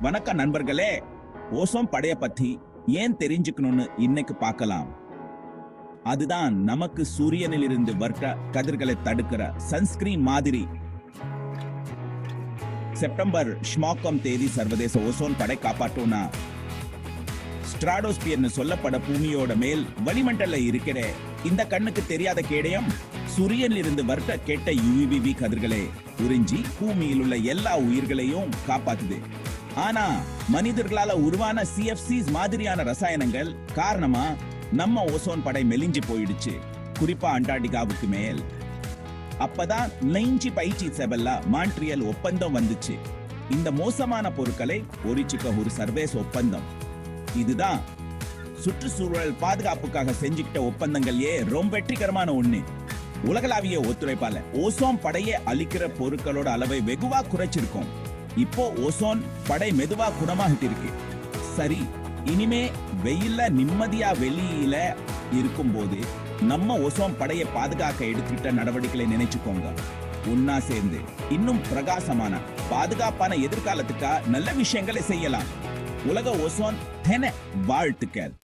வணக்கம் நண்பர்களே. ஓசோன் படைய பத்தி ஏன் தெரிஞ்சுக்கணும்னு இன்னைக்கு பார்க்கலாம். அதுதான் நமக்கு சூரியனில் இருந்து வர்ற கதிர்களை தடுக்கிற சன்ஸ்கிரீன் மாதிரி. செப்டம்பர் ஷ்மாக்கம் தேதி சர்வதேச ஓசோன் படை காப்பாற்றோனா ஸ்ட்ராடோஸ்பியர்னு சொல்லப்பட பூமியோட மேல் வளிமண்டல இருக்கிற இந்த கண்ணுக்கு தெரியாத கேடயம் சூரியனில் இருந்து வர்ற கெட்ட யுவிவி கதிர்களை உறிஞ்சி பூமியில் உள்ள எல்லா உயிர்களையும் காப்பாத்துது. ஆனா மனிதர்களால உருவான CFCs மாதிரியான ரசாயனங்கள் காரணமா நம்ம ஓசோன் படை மெலிஞ்சு போயிடுச்சு, குறிப்பா அண்டார்டிகாவுக்கு மேல். அப்பதான் 1957 மான்ட்ரியல் ஒப்பந்தம் வந்துச்சு. இந்த மோசமான பொருட்களை ஒரிச்சுக்க ஒரு சர்வதேச ஒப்பந்தம். இதுதான் சுற்றுச்சூழல் பாதுகாப்புக்காக செஞ்சுக்கிட்ட ஒப்பந்தங்கள்யே ரொம்ப வெற்றிகரமான ஒண்ணு. உலகளாவிய ஒத்துழைப்பால ஓசோன் படையை அழிக்கிற பொருட்களோட அளவை வெகுவா குறைச்சிருக்கோம். இப்போ ஓசோன் படை மெதுவா குணமாகிட்டு இருக்கு. சரி, இனிமே வெயில்ல நிம்மதியா வெளியில இருக்கும் போது நம்ம ஓசோன் படையை பாதுகாக்க எடுத்துக்கிட்ட நடவடிக்கைகளை நினைச்சுக்கோங்க. ஒன்னா சேர்ந்து இன்னும் பிரகாசமான பாதுகாப்பான எதிர்காலத்துக்கா நல்ல விஷயங்களை செய்யலாம். உலக ஓசோன் தின வாழ்த்துக்கள்.